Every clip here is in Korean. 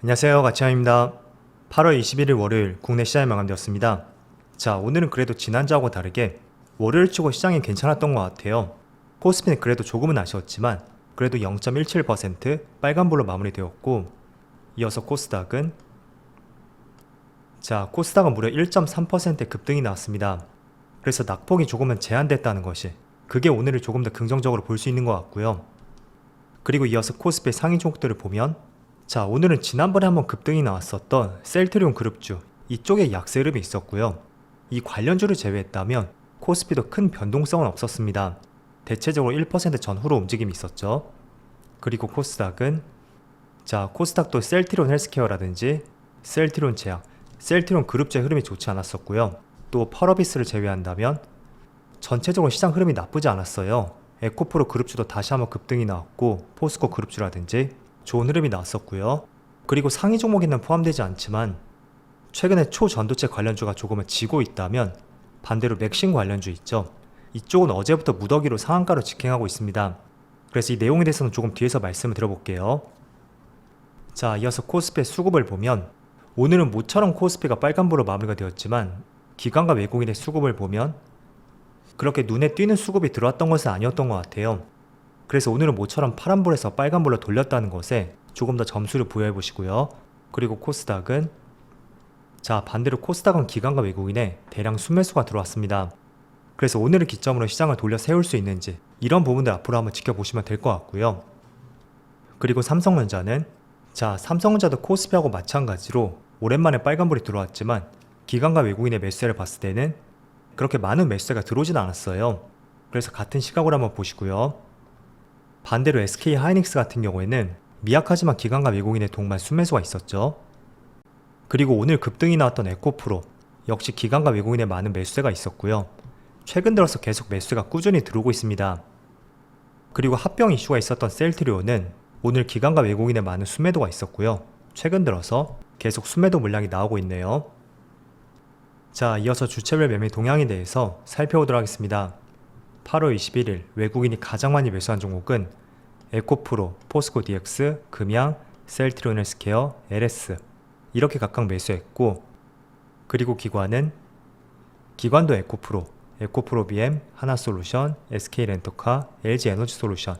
안녕하세요, 가치환입니다. 8월 21일 월요일 국내 시장이 마감되었습니다. 자, 오늘은 그래도 지난주하고 다르게 월요일 치고 시장이 괜찮았던 것 같아요. 코스피는 그래도 조금은 아쉬웠지만 그래도 0.17% 빨간불로 마무리되었고, 이어서 코스닥은 무려 1.3% 급등이 나왔습니다. 그래서 낙폭이 조금은 제한됐다는 것이, 그게 오늘을 조금 더 긍정적으로 볼 수 있는 것 같고요. 그리고 이어서 코스피의 상위 종목들을 보면, 오늘은 지난번에 한번 급등이 나왔었던 셀트리온 그룹주, 이쪽에 약세 흐름이 있었고요. 이 관련주를 제외했다면 코스피도 큰 변동성은 없었습니다. 대체적으로 1% 전후로 움직임이 있었죠. 그리고 코스닥도 셀트리온 헬스케어라든지 셀트리온 제약, 셀트리온 그룹주의 흐름이 좋지 않았었고요. 또 펄어비스를 제외한다면 전체적으로 시장 흐름이 나쁘지 않았어요. 에코프로 그룹주도 다시 한번 급등이 나왔고, 포스코 그룹주라든지 좋은 흐름이 나왔었고요. 그리고 상위 종목에는 포함되지 않지만 최근에 초전도체 관련주가 조금은 지고 있다면, 반대로 맥신 관련주 있죠. 이쪽은 어제부터 무더기로 상한가로 직행하고 있습니다. 그래서 이 내용에 대해서는 조금 뒤에서 말씀을 드려볼게요. 이어서 코스피의 수급을 보면, 오늘은 모처럼 코스피가 빨간불로 마무리가 되었지만 기관과 외국인의 수급을 보면 그렇게 눈에 띄는 수급이 들어왔던 것은 아니었던 것 같아요. 그래서 오늘은 모처럼 파란불에서 빨간불로 돌렸다는 것에 조금 더 점수를 부여해 보시고요. 그리고 반대로 코스닥은 기관과 외국인의 대량 순매수가 들어왔습니다. 그래서 오늘을 기점으로 시장을 돌려 세울 수 있는지, 이런 부분들 앞으로 한번 지켜보시면 될 것 같고요. 그리고 삼성전자도 코스피하고 마찬가지로 오랜만에 빨간불이 들어왔지만 기관과 외국인의 매수세를 봤을 때는 그렇게 많은 매수세가 들어오진 않았어요. 그래서 같은 시각으로 한번 보시고요. 반대로 SK 하이닉스 같은 경우에는 미약하지만 기관과 외국인의 동반 순매수가 있었죠. 그리고 오늘 급등이 나왔던 에코프로, 역시 기관과 외국인의 많은 매수세가 있었고요. 최근 들어서 계속 매수세가 꾸준히 들어오고 있습니다. 그리고 합병 이슈가 있었던 셀트리온은 오늘 기관과 외국인의 많은 순매도가 있었고요. 최근 들어서 계속 순매도 물량이 나오고 있네요. 이어서 주체별 매매 동향에 대해서 살펴보도록 하겠습니다. 8월 21일 외국인이 가장 많이 매수한 종목은 에코프로, 포스코 DX, 금양, 셀트리온 헬스케어, LS 이렇게 각각 매수했고, 그리고 기관도 에코프로 BM, 하나솔루션, SK렌터카, LG에너지솔루션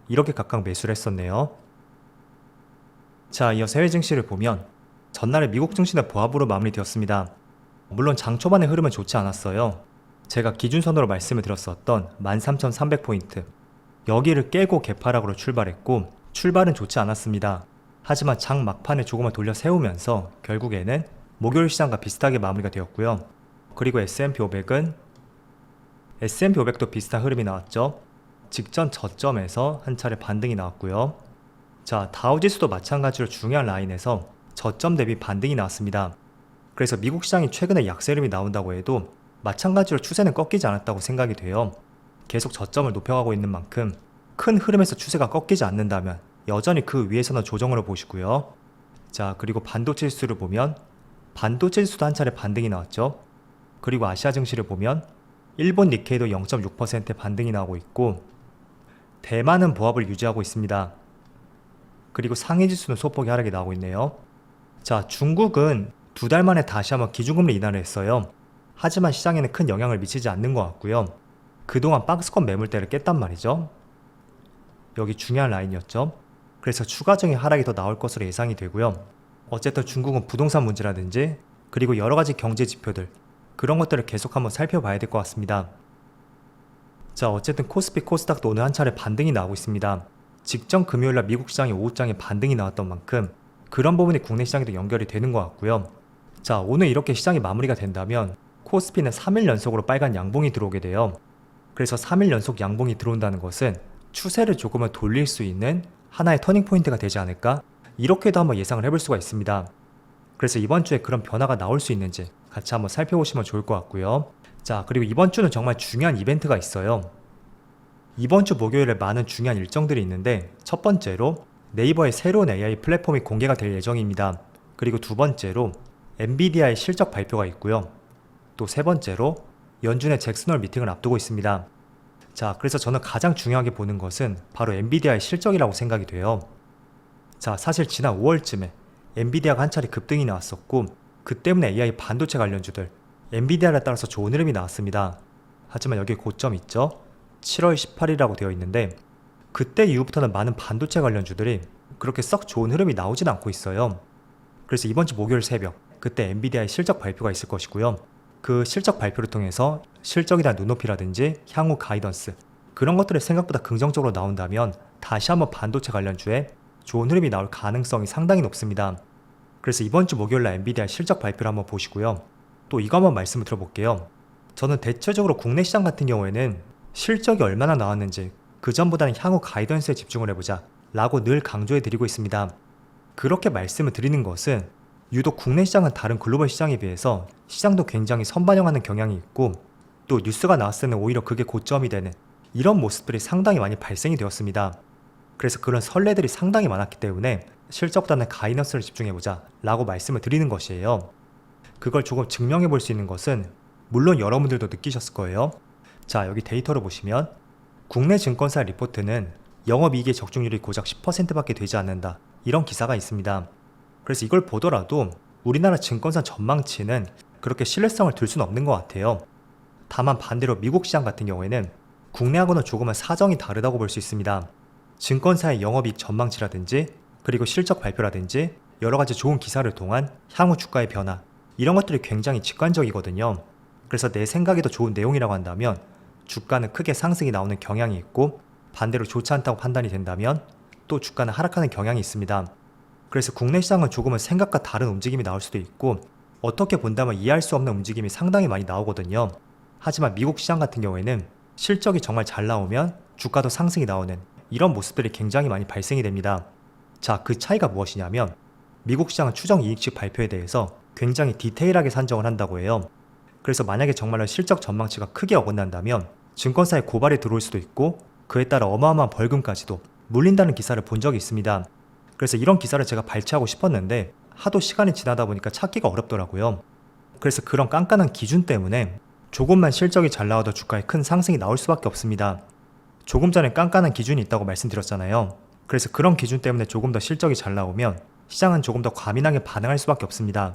이렇게 각각 매수를 했었네요. 이어서 해외 증시를 보면 전날에 미국 증시는 보합으로 마무리되었습니다. 물론 장 초반의 흐름은 좋지 않았어요. 제가 기준선으로 말씀을 드렸었던 13,300포인트, 여기를 깨고 개파락으로 출발했고, 출발은 좋지 않았습니다. 하지만 장 막판에 조금만 돌려 세우면서 결국에는 목요일 시장과 비슷하게 마무리가 되었고요. 그리고 S&P 500도 비슷한 흐름이 나왔죠. 직전 저점에서 한 차례 반등이 나왔고요. 다우지수도 마찬가지로 중요한 라인에서 저점 대비 반등이 나왔습니다. 그래서 미국 시장이 최근에 약세 흐름이 나온다고 해도 마찬가지로 추세는 꺾이지 않았다고 생각이 돼요. 계속 저점을 높여가고 있는 만큼 큰 흐름에서 추세가 꺾이지 않는다면 여전히 그 위에서는 조정으로 보시고요. 그리고 반도체 지수를 보면 반도체 지수도 한 차례 반등이 나왔죠. 그리고 아시아 증시를 보면 일본 니케이도 0.6% 반등이 나오고 있고, 대만은 보합을 유지하고 있습니다. 그리고 상해 지수는 소폭의 하락이 나오고 있네요. 중국은 2달 만에 다시 한번 기준금리 인하를 했어요. 하지만 시장에는 큰 영향을 미치지 않는 것 같고요. 그동안 박스권 매물대를 깼단 말이죠. 여기 중요한 라인이었죠. 그래서 추가적인 하락이 더 나올 것으로 예상이 되고요. 어쨌든 중국은 부동산 문제라든지 그리고 여러가지 경제 지표들, 그런 것들을 계속 한번 살펴봐야 될 것 같습니다. 어쨌든 코스피, 코스닥도 오늘 한 차례 반등이 나오고 있습니다. 직전 금요일날 미국 시장의 오후장에 반등이 나왔던 만큼 그런 부분이 국내 시장에도 연결이 되는 것 같고요. 오늘 이렇게 시장이 마무리가 된다면 코스피는 3일 연속으로 빨간 양봉이 들어오게 돼요. 그래서 3일 연속 양봉이 들어온다는 것은 추세를 조금은 돌릴 수 있는 하나의 터닝포인트가 되지 않을까? 이렇게도 한번 예상을 해볼 수가 있습니다. 그래서 이번 주에 그런 변화가 나올 수 있는지 같이 한번 살펴보시면 좋을 것 같고요. 그리고 이번 주는 정말 중요한 이벤트가 있어요. 이번 주 목요일에 많은 중요한 일정들이 있는데, 첫 번째로 네이버의 새로운 AI 플랫폼이 공개가 될 예정입니다. 그리고 두 번째로 엔비디아의 실적 발표가 있고요. 또 세 번째로 연준의 잭슨홀 미팅을 앞두고 있습니다. 그래서 저는 가장 중요하게 보는 것은 바로 엔비디아의 실적이라고 생각이 돼요. 사실 지난 5월쯤에 엔비디아가 한 차례 급등이 나왔었고 그 때문에 AI 반도체 관련주들 엔비디아를 따라서 좋은 흐름이 나왔습니다. 하지만 여기에 고점 있죠? 7월 18일이라고 되어 있는데 그때 이후부터는 많은 반도체 관련주들이 그렇게 썩 좋은 흐름이 나오진 않고 있어요. 그래서 이번 주 목요일 새벽 그때 엔비디아의 실적 발표가 있을 것이고요. 그 실적 발표를 통해서 실적에 대한 눈높이라든지 향후 가이던스 그런 것들이 생각보다 긍정적으로 나온다면 다시 한번 반도체 관련주에 좋은 흐름이 나올 가능성이 상당히 높습니다. 그래서 이번 주 목요일날 엔비디아 실적 발표를 한번 보시고요. 또 이거 한번 말씀을 드려볼게요. 저는 대체적으로 국내 시장 같은 경우에는 실적이 얼마나 나왔는지 그 전보다는 향후 가이던스에 집중을 해보자 라고 늘 강조해 드리고 있습니다. 그렇게 말씀을 드리는 것은 유독 국내 시장은 다른 글로벌 시장에 비해서 시장도 굉장히 선반영하는 경향이 있고 또 뉴스가 나왔을 때는 오히려 그게 고점이 되는 이런 모습들이 상당히 많이 발생이 되었습니다. 그래서 그런 선례들이 상당히 많았기 때문에 실적보다는 가이던스를 집중해보자 라고 말씀을 드리는 것이에요. 그걸 조금 증명해 볼 수 있는 것은 물론 여러분들도 느끼셨을 거예요. 자, 여기 데이터를 보시면 국내 증권사 리포트는 영업이익의 적중률이 고작 10%밖에 되지 않는다 이런 기사가 있습니다. 그래서 이걸 보더라도 우리나라 증권사 전망치는 그렇게 신뢰성을 둘 수는 없는 것 같아요. 다만 반대로 미국 시장 같은 경우에는 국내하고는 조금은 사정이 다르다고 볼 수 있습니다. 증권사의 영업이익 전망치라든지 그리고 실적 발표라든지 여러 가지 좋은 기사를 통한 향후 주가의 변화 이런 것들이 굉장히 직관적이거든요. 그래서 내 생각이 더 좋은 내용이라고 한다면 주가는 크게 상승이 나오는 경향이 있고 반대로 좋지 않다고 판단이 된다면 또 주가는 하락하는 경향이 있습니다. 그래서 국내 시장은 조금은 생각과 다른 움직임이 나올 수도 있고 어떻게 본다면 이해할 수 없는 움직임이 상당히 많이 나오거든요. 하지만 미국 시장 같은 경우에는 실적이 정말 잘 나오면 주가도 상승이 나오는 이런 모습들이 굉장히 많이 발생이 됩니다. 자, 그 차이가 무엇이냐면 미국 시장은 추정 이익치 발표에 대해서 굉장히 디테일하게 산정을 한다고 해요. 그래서 만약에 정말로 실적 전망치가 크게 어긋난다면 증권사에 고발이 들어올 수도 있고 그에 따라 어마어마한 벌금까지도 물린다는 기사를 본 적이 있습니다. 그래서 이런 기사를 제가 발췌하고 싶었는데 하도 시간이 지나다 보니까 찾기가 어렵더라고요. 그래서 그런 깐깐한 기준 때문에 조금만 실적이 잘 나와도 주가에 큰 상승이 나올 수밖에 없습니다. 조금 전에 깐깐한 기준이 있다고 말씀드렸잖아요. 그래서 그런 기준 때문에 조금 더 실적이 잘 나오면 시장은 조금 더 과민하게 반응할 수밖에 없습니다.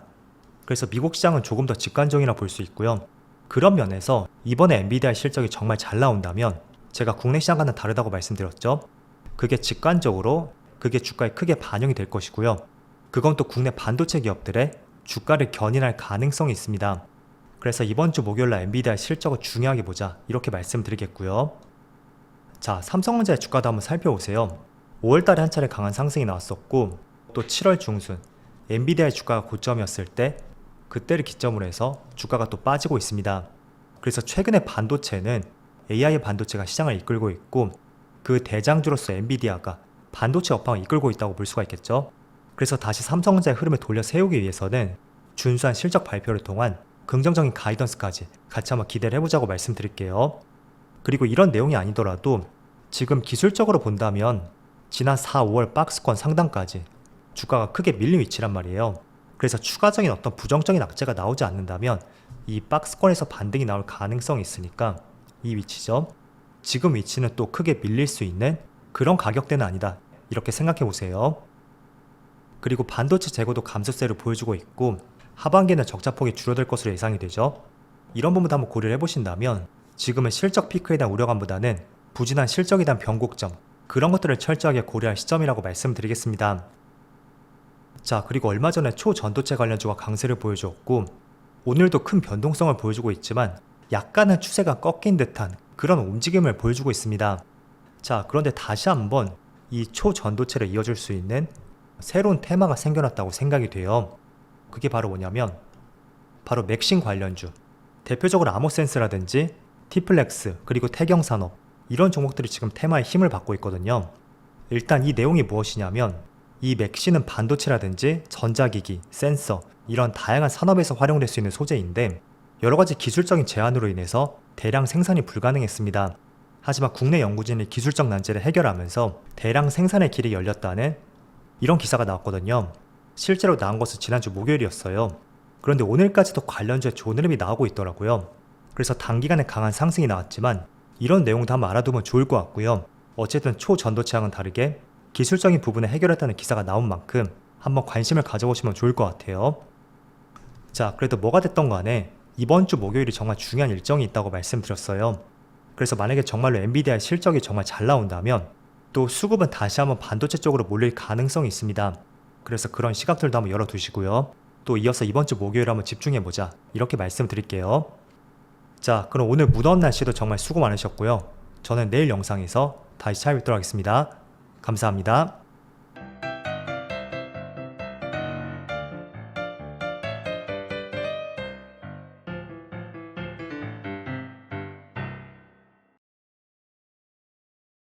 그래서 미국 시장은 조금 더 직관적이라 볼 수 있고요. 그런 면에서 이번에 엔비디아 실적이 정말 잘 나온다면 제가 국내 시장과는 다르다고 말씀드렸죠. 그게 직관적으로 그게 주가에 크게 반영이 될 것이고요. 그건 또 국내 반도체 기업들의 주가를 견인할 가능성이 있습니다. 그래서 이번 주 목요일날 엔비디아의 실적을 중요하게 보자 이렇게 말씀드리겠고요. 자, 삼성전자의 주가도 한번 살펴보세요. 5월달에 한 차례 강한 상승이 나왔었고 또 7월 중순 엔비디아의 주가가 고점이었을 때 그때를 기점으로 해서 주가가 또 빠지고 있습니다. 그래서 최근에 반도체는 AI 반도체가 시장을 이끌고 있고 그 대장주로서 엔비디아가 반도체 업황을 이끌고 있다고 볼 수가 있겠죠. 그래서 다시 삼성전자의 흐름을 돌려 세우기 위해서는 준수한 실적 발표를 통한 긍정적인 가이던스까지 같이 한번 기대를 해보자고 말씀드릴게요. 그리고 이런 내용이 아니더라도 지금 기술적으로 본다면 지난 4, 5월 박스권 상단까지 주가가 크게 밀린 위치란 말이에요. 그래서 추가적인 어떤 부정적인 악재가 나오지 않는다면 이 박스권에서 반등이 나올 가능성이 있으니까 이 위치죠. 지금 위치는 또 크게 밀릴 수 있는 그런 가격대는 아니다 이렇게 생각해 보세요. 그리고 반도체 재고도 감소세를 보여주고 있고 하반기에는 적자폭이 줄어들 것으로 예상이 되죠. 이런 부분도 한번 고려를 해보신다면 지금은 실적 피크에 대한 우려감보다는 부진한 실적에 대한 변곡점 그런 것들을 철저하게 고려할 시점이라고 말씀드리겠습니다. 자, 그리고 얼마 전에 초전도체 관련주가 강세를 보여주었고 오늘도 큰 변동성을 보여주고 있지만 약간은 추세가 꺾인 듯한 그런 움직임을 보여주고 있습니다. 자, 그런데 다시 한번 이 초전도체를 이어줄 수 있는 새로운 테마가 생겨났다고 생각이 돼요. 그게 바로 뭐냐면 바로 맥신 관련주, 대표적으로 아모센스라든지 티플렉스 그리고 태경산업 이런 종목들이 지금 테마의 힘을 받고 있거든요. 일단 이 내용이 무엇이냐면 이 맥신은 반도체라든지 전자기기, 센서 이런 다양한 산업에서 활용될 수 있는 소재인데 여러가지 기술적인 제한으로 인해서 대량 생산이 불가능했습니다. 하지만 국내 연구진이 기술적 난제를 해결하면서 대량 생산의 길이 열렸다는 이런 기사가 나왔거든요. 실제로 나온 것은 지난주 목요일이었어요. 그런데 오늘까지도 관련주에 좋은 흐름이 나오고 있더라고요. 그래서 단기간에 강한 상승이 나왔지만 이런 내용도 한번 알아두면 좋을 것 같고요. 어쨌든 초전도체와는 다르게 기술적인 부분을 해결했다는 기사가 나온 만큼 한번 관심을 가져보시면 좋을 것 같아요. 자, 그래도 뭐가 됐던 간에 이번 주 목요일이 정말 중요한 일정이 있다고 말씀드렸어요. 그래서 만약에 정말로 엔비디아의 실적이 정말 잘 나온다면 또 수급은 다시 한번 반도체 쪽으로 몰릴 가능성이 있습니다. 그래서 그런 시각들도 한번 열어두시고요. 또 이어서 이번 주 목요일 한번 집중해보자, 이렇게 말씀드릴게요. 자, 그럼 오늘 무더운 날씨도 정말 수고 많으셨고요. 저는 내일 영상에서 다시 찾아뵙도록 하겠습니다. 감사합니다.